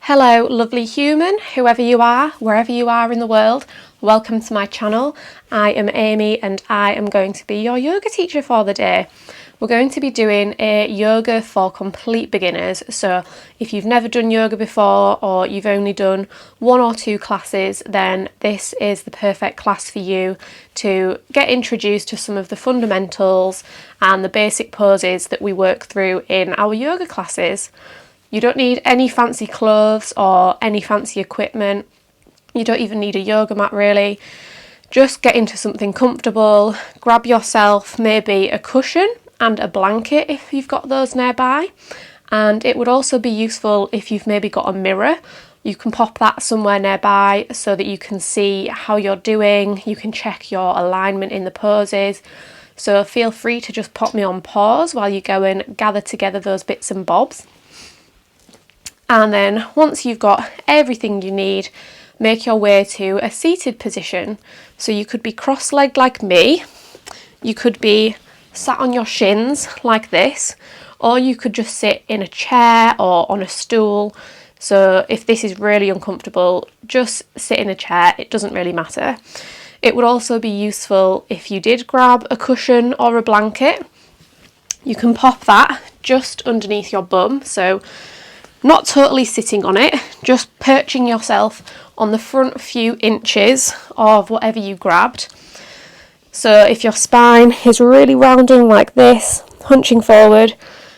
Hello lovely human, whoever you are, wherever you are in the world, welcome to my channel. I am Amy and I am going to be your yoga teacher for the day. We're going to be doing a yoga for complete beginners, so if you've never done yoga before or you've only done one or two classes, then this is the perfect class for you to get introduced to some of the fundamentals and the basic poses that we work through in our yoga classes. You don't need any fancy clothes or any fancy equipment. You don't even need a yoga mat really. Just get into something comfortable, grab yourself maybe a cushion and a blanket if you've got those nearby. And it would also be useful if you've maybe got a mirror. You can pop that somewhere nearby so that you can see how you're doing. You can check your alignment in the poses. So feel free to just pop me on pause while you go and gather together those bits and bobs. And then once you've got everything you need, make your way to a seated position. So you could be cross-legged like me, you could be sat on your shins like this, or you could just sit in a chair or on a stool. So if this is really uncomfortable, just sit in a chair, it doesn't really matter. It would also be useful if you did grab a cushion or a blanket. You can pop that just underneath your bum, so not totally sitting on it, just perching yourself on the front few inches of whatever you grabbed. So if your spine is really rounding like this, hunching forward,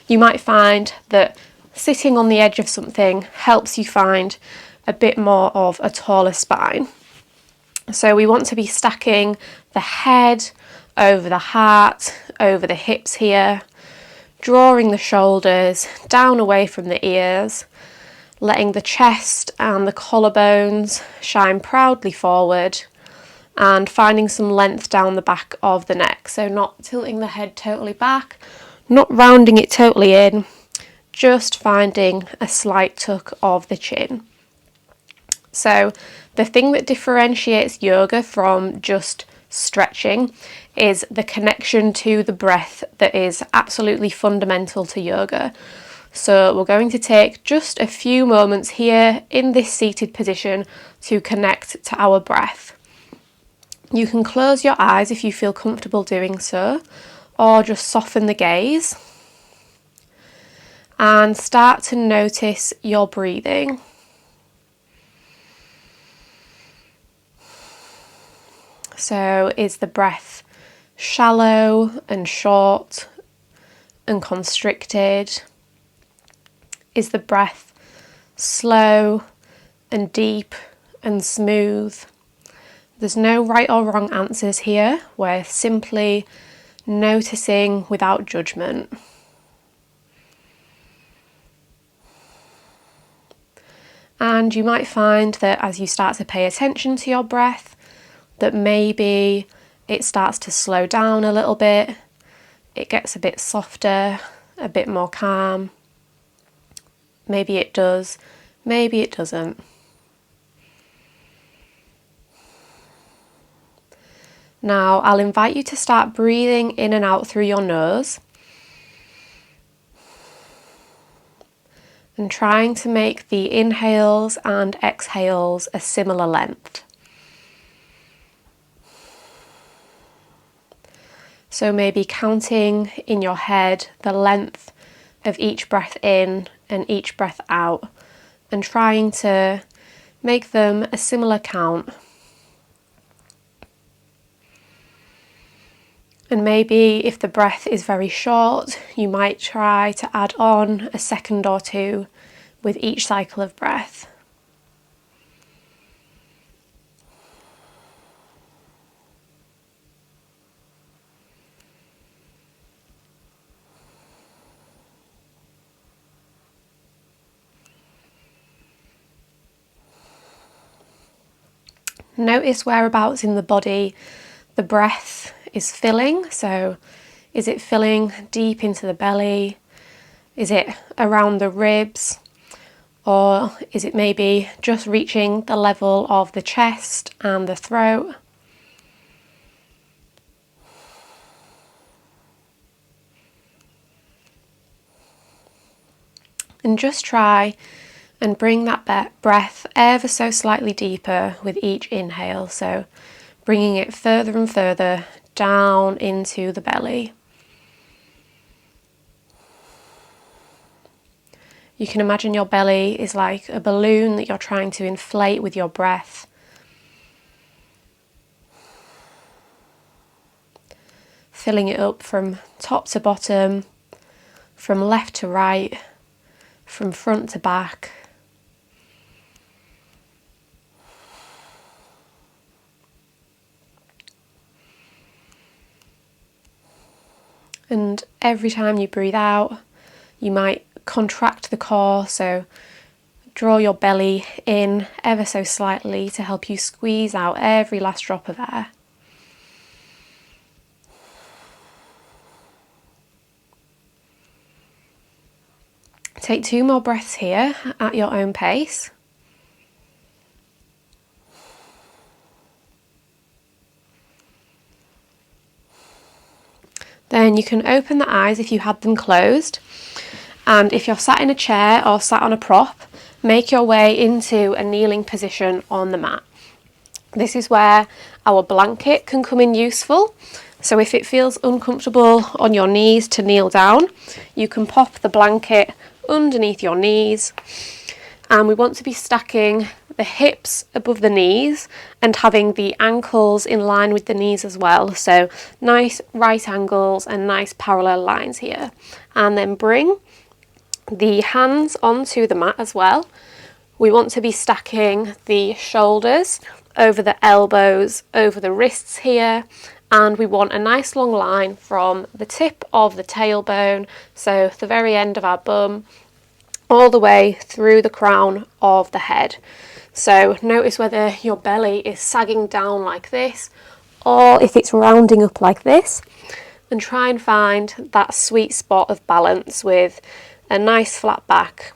you might find that sitting on the edge of something helps you find a bit more of a taller spine. So we want to be stacking the head over the heart, over the hips here, drawing the shoulders down away from the ears, letting the chest and the collarbones shine proudly forward, and finding some length down the back of the neck. So not tilting the head totally back, not rounding it totally in, just finding a slight tuck of the chin. So the thing that differentiates yoga from just stretching is the connection to the breath that is absolutely fundamental to yoga. So we're going to take just a few moments here in this seated position to connect to our breath. You can close your eyes if you feel comfortable doing so, or just soften the gaze and start to notice your breathing. So is the breath shallow and short and constricted? Is the breath slow and deep and smooth? There's no right or wrong answers here. We're simply noticing without judgment. And you might find that as you start to pay attention to your breath, that maybe it starts to slow down a little bit, it gets a bit softer, a bit more calm. Maybe it does, maybe it doesn't. Now I'll invite you to start breathing in and out through your nose and trying to make the inhales and exhales a similar length. So maybe counting in your head the length of each breath in and each breath out, and trying to make them a similar count. And maybe if the breath is very short, you might try to add on a second or two with each cycle of breath. Notice whereabouts in the body the breath is filling. So is it filling deep into the belly? Is it around the ribs? Or is it maybe just reaching the level of the chest and the throat? And just try And bring that breath ever so slightly deeper with each inhale, so bringing it further and further down into the belly. You can imagine your belly is like a balloon that you're trying to inflate with your breath. Filling it up from top to bottom, from left to right, from front to back. And every time you breathe out, you might contract the core, so draw your belly in ever so slightly to help you squeeze out every last drop of air. Take 2 more breaths here at your own pace. Then you can open the eyes if you had them closed. And if you're sat in a chair or sat on a prop, make your way into a kneeling position on the mat. This is where our blanket can come in useful. So if it feels uncomfortable on your knees to kneel down, you can pop the blanket underneath your knees. And we want to be stacking the hips above the knees and having the ankles in line with the knees as well. So nice right angles and nice parallel lines here. And then bring the hands onto the mat as well. We want to be stacking the shoulders over the elbows, over the wrists here. And we want a nice long line from the tip of the tailbone, so the very end of our bum, all the way through the crown of the head. So notice whether your belly is sagging down like this or if it's rounding up like this, and try and find that sweet spot of balance with a nice flat back.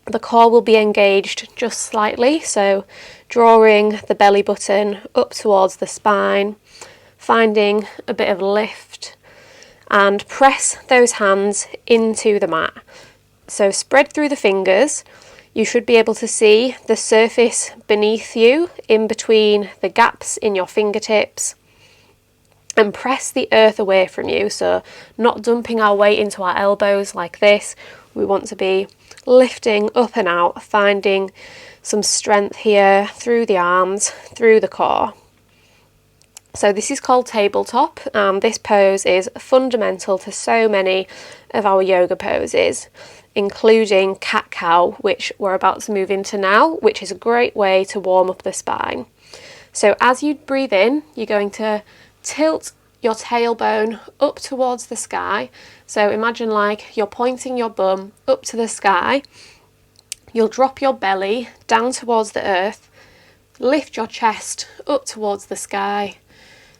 The core will be engaged just slightly, so drawing the belly button up towards the spine, finding a bit of lift, and press those hands into the mat. So spread through the fingers. You should be able to see the surface beneath you in between the gaps in your fingertips, and press the earth away from you, so not dumping our weight into our elbows like this. We want to be lifting up and out, finding some strength here through the arms, through the core. So this is called tabletop. This pose is fundamental to so many of our yoga poses, including cat-cow, which we're about to move into now, which is a great way to warm up the spine. So as you breathe in, you're going to tilt your tailbone up towards the sky. So imagine like you're pointing your bum up to the sky. You'll drop your belly down towards the earth, lift your chest up towards the sky,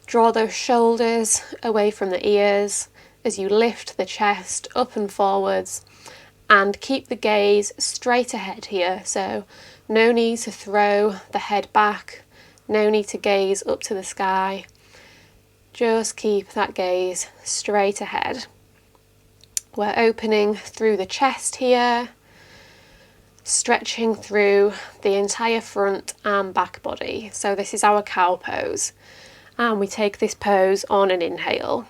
draw those shoulders away from the ears as you lift the chest up and forwards, and keep the gaze straight ahead here. So no need to throw the head back, no need to gaze up to the sky. Just keep that gaze straight ahead. We're opening through the chest here, stretching through the entire front and back body. So this is our cow pose, and we take this pose on an inhale.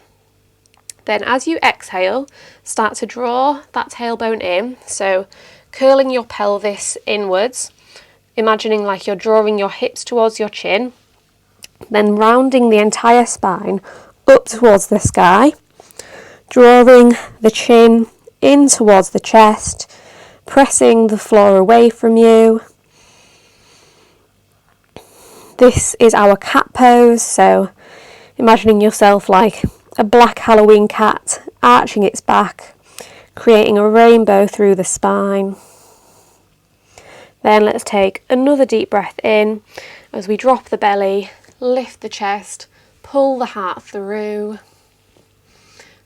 Then as you exhale, start to draw that tailbone in, so curling your pelvis inwards, imagining like you're drawing your hips towards your chin, then rounding the entire spine up towards the sky, drawing the chin in towards the chest, pressing the floor away from you. This is our cat pose, so imagining yourself like a black Halloween cat arching its back, creating a rainbow through the spine. Then let's take another deep breath in as we drop the belly, lift the chest, pull the heart through,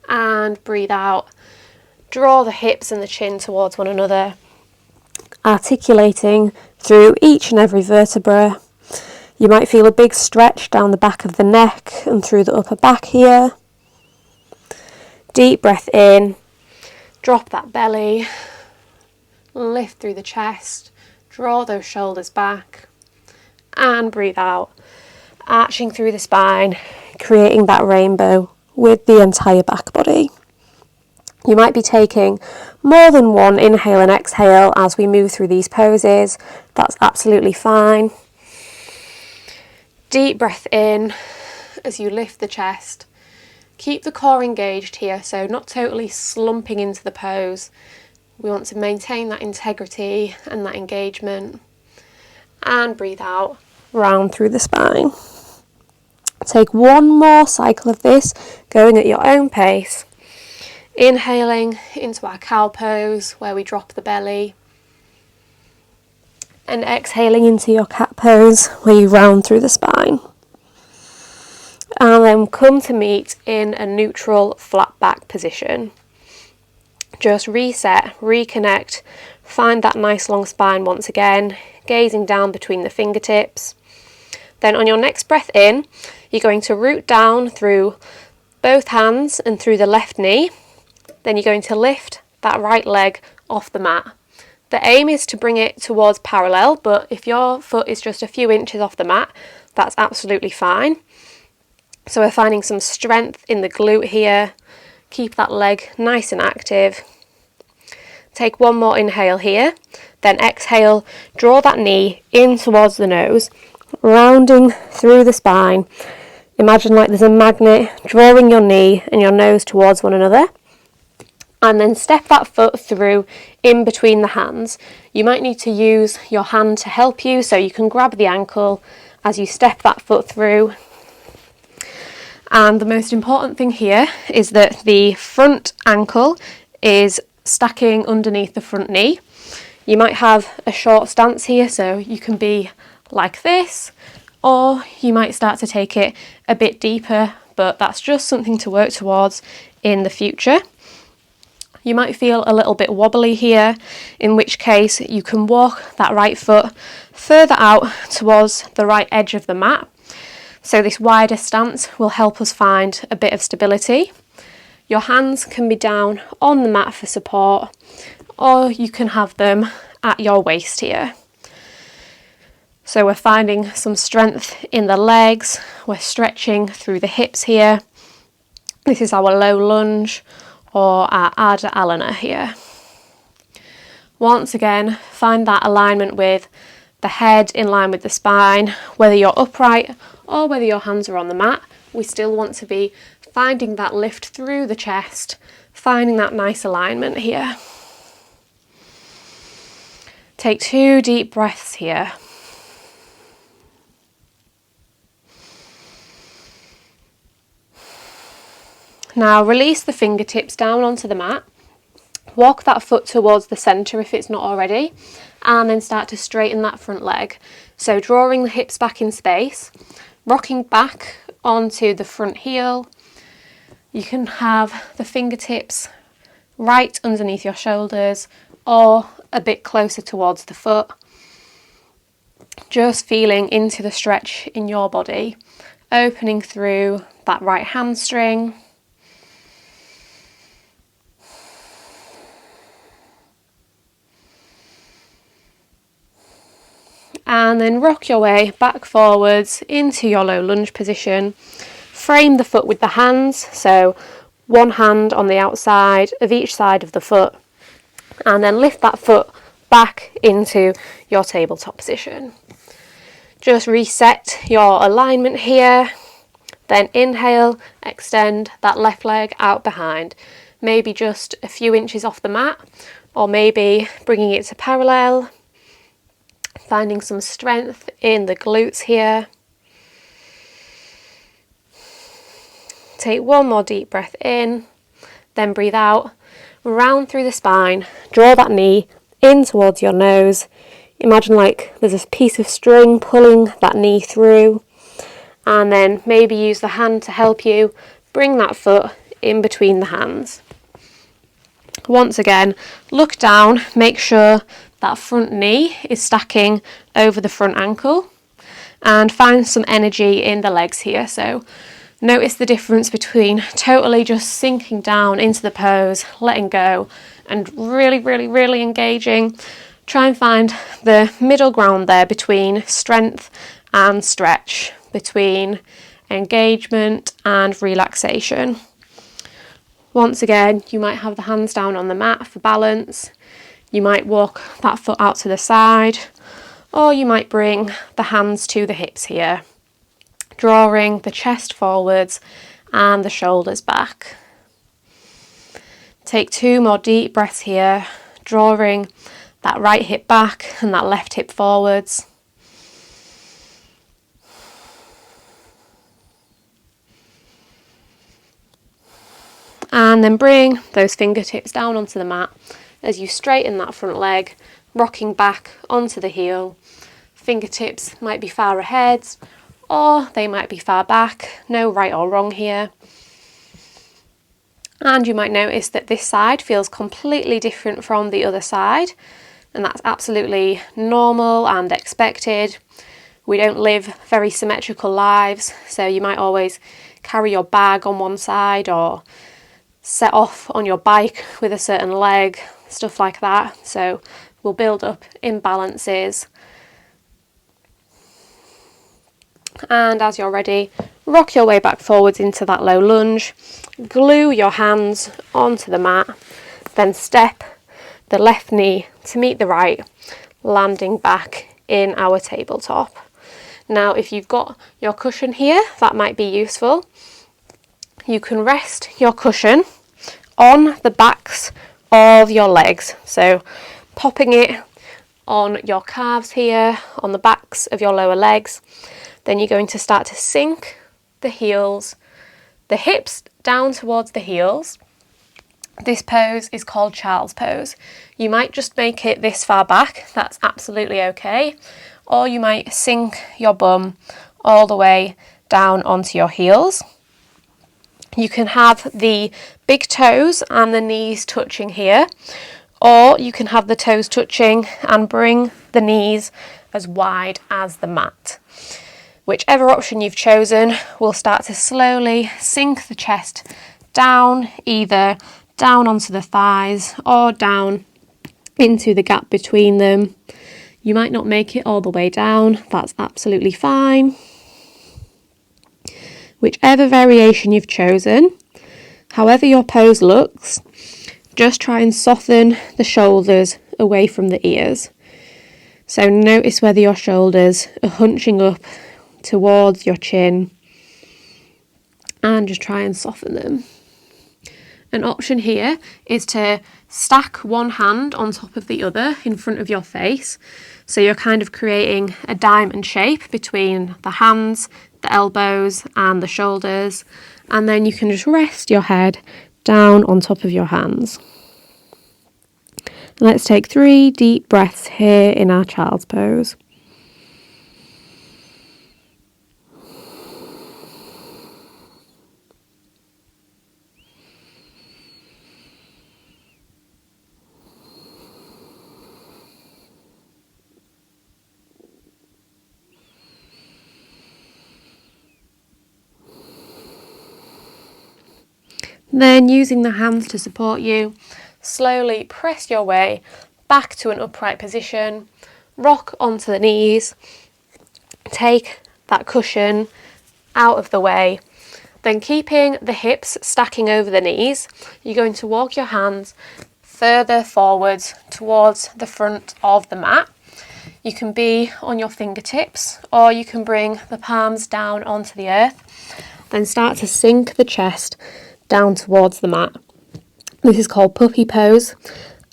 and breathe out. Draw the hips and the chin towards one another, articulating through each and every vertebra. You might feel a big stretch down the back of the neck and through the upper back here. Deep breath in, drop that belly, lift through the chest, draw those shoulders back, and breathe out, arching through the spine, creating that rainbow with the entire back body. You might be taking more than one inhale and exhale as we move through these poses. That's absolutely fine. Deep breath in as you lift the chest. Keep the core engaged here, so not totally slumping into the pose. We want to maintain that integrity and that engagement. And breathe out, round through the spine. Take one more cycle of this, going at your own pace. Inhaling into our cow pose, where we drop the belly. And exhaling into your cat pose, where you round through the spine. And then come to meet in a neutral flat back position. Just reset, reconnect, find that nice long spine once again, gazing down between the fingertips. Then on your next breath in, you're going to root down through both hands and through the left knee. Then you're going to lift that right leg off the mat. The aim is to bring it towards parallel, but if your foot is just a few inches off the mat, that's absolutely fine. So we're finding some strength in the glute here. Keep that leg nice and active. Take one more inhale here, then exhale, draw that knee in towards the nose, rounding through the spine. Imagine like there's a magnet drawing your knee and your nose towards one another. And then step that foot through in between the hands. You might need to use your hand to help you, so you can grab the ankle as you step that foot through. And the most important thing here is that the front ankle is stacking underneath the front knee. You might have a short stance here, so you can be like this, or you might start to take it a bit deeper, but that's just something to work towards in the future. You might feel a little bit wobbly here, in which case you can walk that right foot further out towards the right edge of the mat. So this wider stance will help us find a bit of stability. Your hands can be down on the mat for support, or you can have them at your waist here. So we're finding some strength in the legs, we're stretching through the hips here. This is our low lunge, or our Adha Alana here. Once again, find that alignment with the head in line with the spine. Whether you're upright or whether your hands are on the mat, we still want to be finding that lift through the chest, finding that nice alignment here. Take 2 deep breaths here. Now release the fingertips down onto the mat. Walk that foot towards the centre if it's not already, and then start to straighten that front leg. So drawing the hips back in space, rocking back onto the front heel. You can have the fingertips right underneath your shoulders or a bit closer towards the foot. Just feeling into the stretch in your body, opening through that right hamstring. And then rock your way back forwards into your low lunge position. Frame the foot with the hands, so one hand on the outside of each side of the foot, and then lift that foot back into your tabletop position. Just reset your alignment here, then inhale, extend that left leg out behind, maybe just a few inches off the mat, or maybe bringing it to parallel. Finding some strength in the glutes here. Take one more deep breath in, then breathe out, round through the spine, draw that knee in towards your nose. Imagine like there's a piece of string pulling that knee through, and then maybe use the hand to help you bring that foot in between the hands. Once again, look down, make sure that front knee is stacking over the front ankle, and find some energy in the legs here. So notice the difference between totally just sinking down into the pose, letting go, and really, really, really engaging. Try and find the middle ground there between strength and stretch, between engagement and relaxation. Once again, you might have the hands down on the mat for balance. You might walk that foot out to the side, or you might bring the hands to the hips here, drawing the chest forwards and the shoulders back. Take 2 more deep breaths here, drawing that right hip back and that left hip forwards. And then bring those fingertips down onto the mat as you straighten that front leg, rocking back onto the heel. Fingertips might be far ahead or they might be far back, no right or wrong here. And you might notice that this side feels completely different from the other side, and that's absolutely normal and expected. We don't live very symmetrical lives, so you might always carry your bag on one side or set off on your bike with a certain leg, stuff like that. So we'll build up imbalances. And as you're ready, rock your way back forwards into that low lunge. Glue your hands onto the mat, then step the left knee to meet the right, landing back in our tabletop. Now, if you've got your cushion here, that might be useful. You can rest your cushion on the backs of your legs. So popping it on your calves here, on the backs of your lower legs. Then you're going to start to sink the heels, the hips down towards the heels. This pose is called child's pose. You might just make it this far back, that's absolutely okay. Or you might sink your bum all the way down onto your heels. You can have the big toes and the knees touching here, or you can have the toes touching and bring the knees as wide as the mat. Whichever option you've chosen, we'll start to slowly sink the chest down, either down onto the thighs or down into the gap between them. You might not make it all the way down, that's absolutely fine. Whichever variation you've chosen, however your pose looks, just try and soften the shoulders away from the ears. So notice whether your shoulders are hunching up towards your chin, and just try and soften them. An option here is to stack one hand on top of the other in front of your face. So you're kind of creating a diamond shape between the hands, the elbows and the shoulders. And then you can just rest your head down on top of your hands. Let's take 3 deep breaths here in our child's pose. Then, using the hands to support you, slowly press your way back to an upright position, rock onto the knees, take that cushion out of the way, then keeping the hips stacking over the knees, you're going to walk your hands further forwards towards the front of the mat. You can be on your fingertips or you can bring the palms down onto the earth, then start to sink the chest down towards the mat. This is called puppy pose,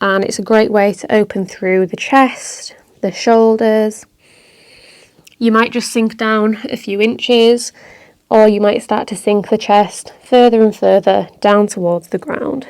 and it's a great way to open through the chest, the shoulders. You might just sink down a few inches, or you might start to sink the chest further and further down towards the ground.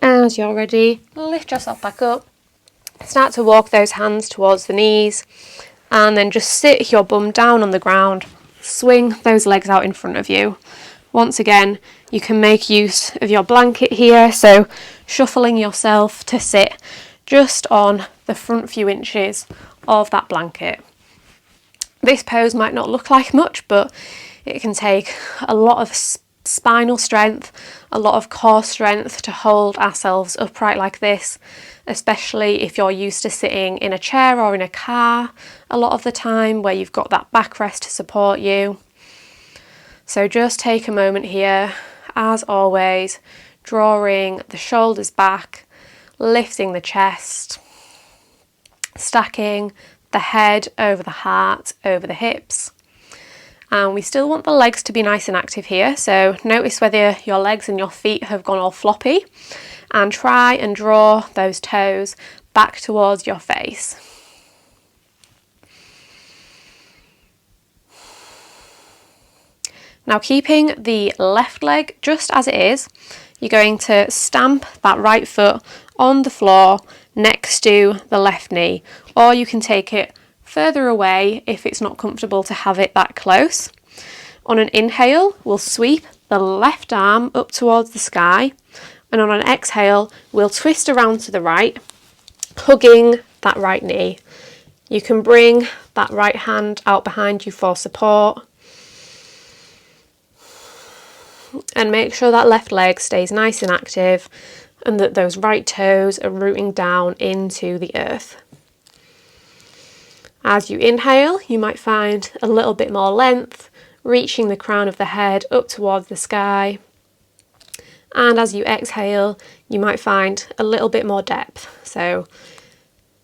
As you're ready, lift yourself back up. Start to walk those hands towards the knees and then just sit your bum down on the ground. Swing those legs out in front of you. Once again, you can make use of your blanket here, so shuffling yourself to sit just on the front few inches of that blanket. This pose might not look like much, but it can take a lot of spinal strength, a lot of core strength to hold ourselves upright like this, especially if you're used to sitting in a chair or in a car a lot of the time where you've got that backrest to support you. So just take a moment here, as always, drawing the shoulders back, lifting the chest, stacking the head over the heart, over the hips. And we still want the legs to be nice and active here, so notice whether your legs and your feet have gone all floppy, and try and draw those toes back towards your face. Now, keeping the left leg just as it is, you're going to stamp that right foot on the floor next to the left knee, or you can take it further away if it's not comfortable to have it that close. On an inhale, we'll sweep the left arm up towards the sky, and on an exhale, we'll twist around to the right, hugging that right knee. You can bring that right hand out behind you for support, and make sure that left leg stays nice and active and that those right toes are rooting down into the earth. As you inhale, you might find a little bit more length, reaching the crown of the head up towards the sky. And as you exhale, you might find a little bit more depth, so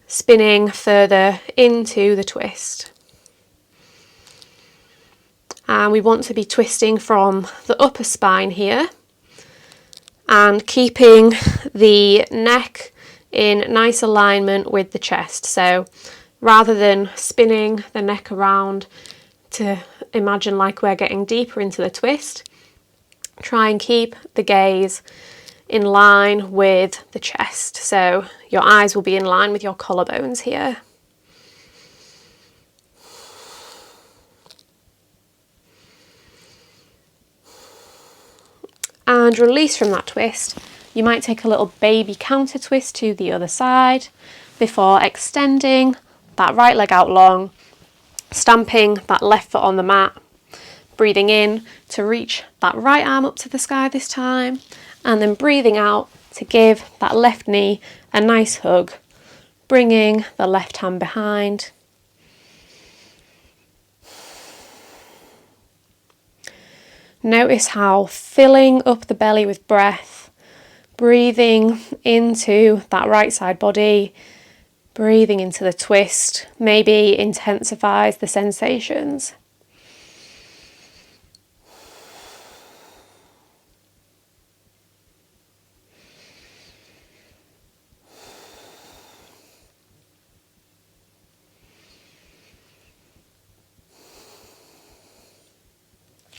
spinning further into the twist. And we want to be twisting from the upper spine here and keeping the neck in nice alignment with the chest. So rather than spinning the neck around to imagine like we're getting deeper into the twist, try and keep the gaze in line with the chest. So your eyes will be in line with your collarbones here. And release from that twist. You might take a little baby counter twist to the other side before extending that right leg out long, stamping that left foot on the mat, breathing in to reach that right arm up to the sky this time, and then breathing out to give that left knee a nice hug, bringing the left hand behind. Notice how filling up the belly with breath, breathing into that right side body, breathing into the twist, maybe intensifies the sensations.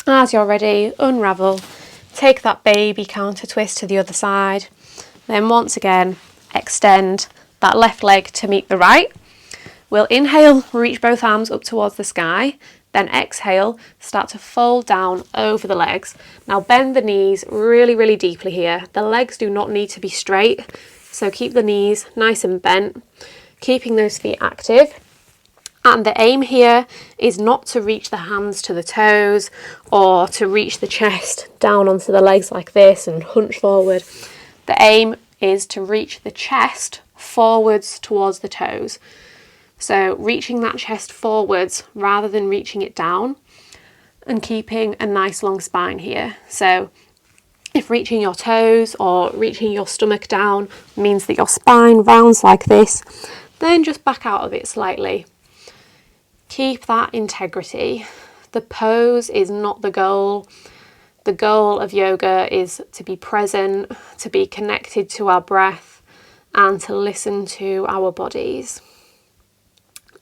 As you're ready, unravel, take that baby counter twist to the other side, then once again extend that left leg to meet the right. We'll inhale, reach both arms up towards the sky, then exhale, start to fold down over the legs. Now bend the knees really, really deeply here. The legs do not need to be straight, so keep the knees nice and bent, keeping those feet active. And the aim here is not to reach the hands to the toes or to reach the chest down onto the legs like this and hunch forward. The aim is to reach the chest forwards towards the toes. So reaching that chest forwards rather than reaching it down, and keeping a nice long spine here. So if reaching your toes or reaching your stomach down means that your spine rounds like this, then just back out of it slightly. Keep that integrity. The pose is not the goal. The goal of yoga is to be present, to be connected to our breath, and to listen to our bodies.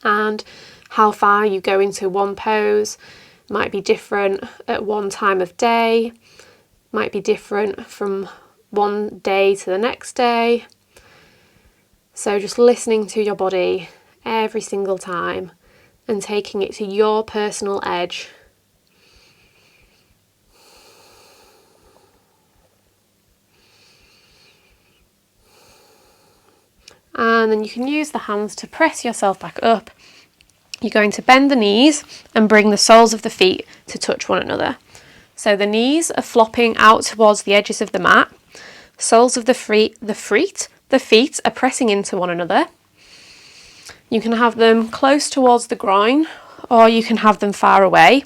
And how far you go into one pose might be different at one time of day, might be different from one day to the next day. So just listening to your body every single time and taking it to your personal edge. And then you can use the hands to press yourself back up. You're going to bend the knees and bring the soles of the feet to touch one another. So the knees are flopping out towards the edges of the mat. Soles of the feet are pressing into one another. You can have them close towards the groin, or you can have them far away.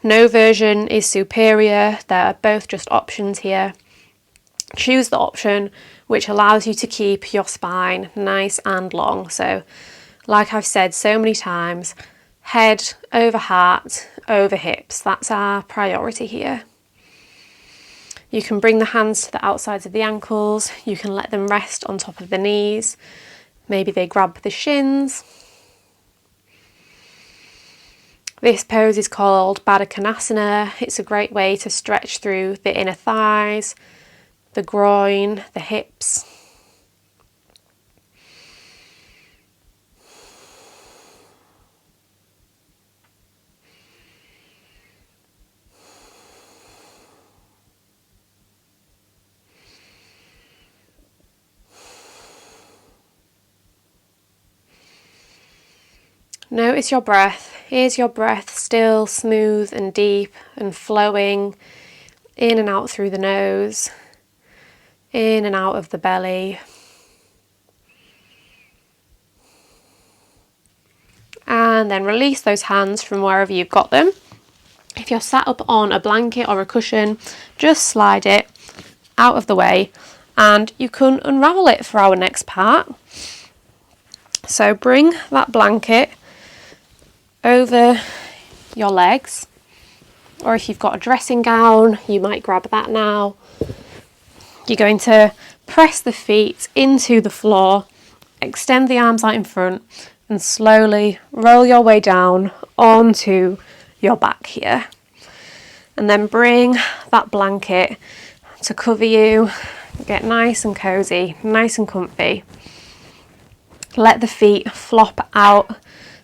No version is superior. There are both just options here. Choose the option which allows you to keep your spine nice and long. So, like I've said so many times, head over heart, over hips. That's our priority here. You can bring the hands to the outsides of the ankles. You can let them rest on top of the knees. Maybe they grab the shins. This pose is called Badakanasana. It's a great way to stretch through the inner thighs, the groin, the hips. Notice your breath. Is your breath still smooth and deep and flowing in and out through the nose, in and out of the belly? And then release those hands from wherever you've got them. If you're sat up on a blanket or a cushion, just slide it out of the way and you can unravel it for our next part. So bring that blanket over your legs, or if you've got a dressing gown, you might grab that now. You're going to press the feet into the floor, extend the arms out in front, and slowly roll your way down onto your back here. And then bring that blanket to cover you, get nice and cozy, nice and comfy. Let the feet flop out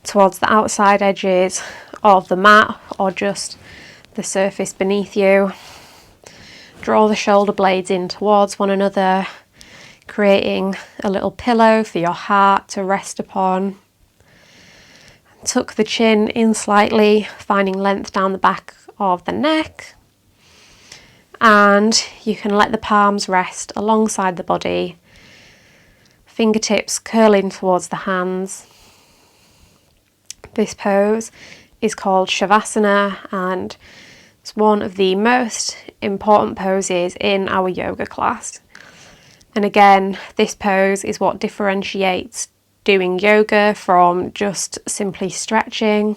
towards the outside edges of the mat or just the surface beneath you. Draw the shoulder blades in towards one another, creating a little pillow for your heart to rest upon. Tuck the chin in slightly, finding length down the back of the neck. And you can let the palms rest alongside the body, fingertips curling towards the hands. This pose is called Shavasana and it's one of the most important poses in our yoga class. And again, this pose is what differentiates doing yoga from just simply stretching.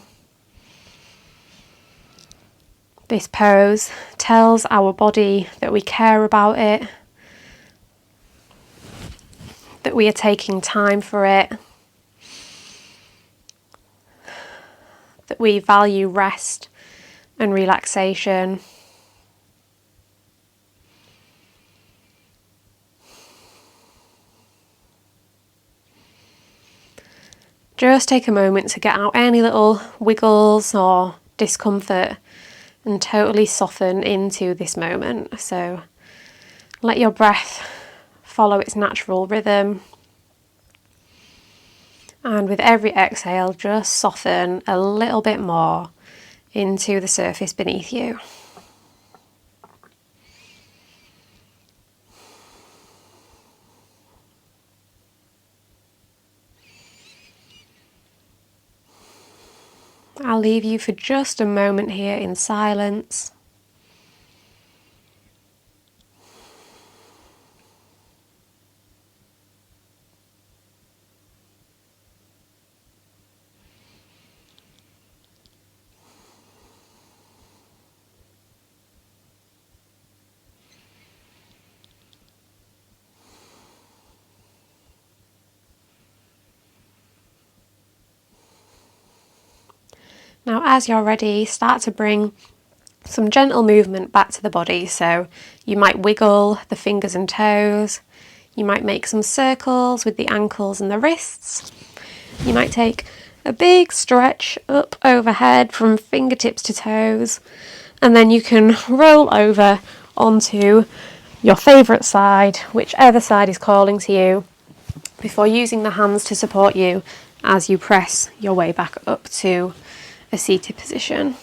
This pose tells our body that we care about it, that we are taking time for it, that we value rest and relaxation. Just take a moment to get out any little wiggles or discomfort and totally soften into this moment. So let your breath follow its natural rhythm. And with every exhale, just soften a little bit more into the surface beneath you. I'll leave you for just a moment here in silence. Now, as you're ready, start to bring some gentle movement back to the body. So you might wiggle the fingers and toes. You might make some circles with the ankles and the wrists. You might take a big stretch up overhead from fingertips to toes, and then you can roll over onto your favourite side, whichever side is calling to you, before using the hands to support you as you press your way back up to a seated position.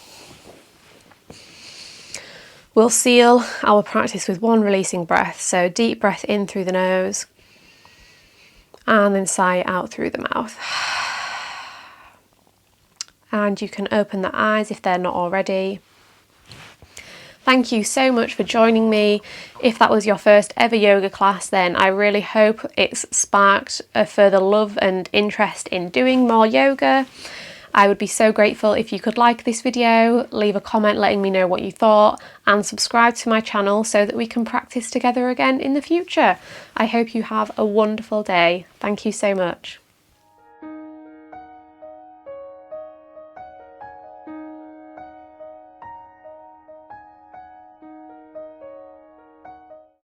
We'll seal our practice with one releasing breath, so deep breath in through the nose and then sigh out through the mouth. And you can open the eyes if they're not already. Thank you so much for joining me. If that was your first ever yoga class, then I really hope it's sparked a further love and interest in doing more yoga. I would be so grateful if you could like this video, leave a comment letting me know what you thought, and subscribe to my channel so that we can practice together again in the future. I hope you have a wonderful day. Thank you so much.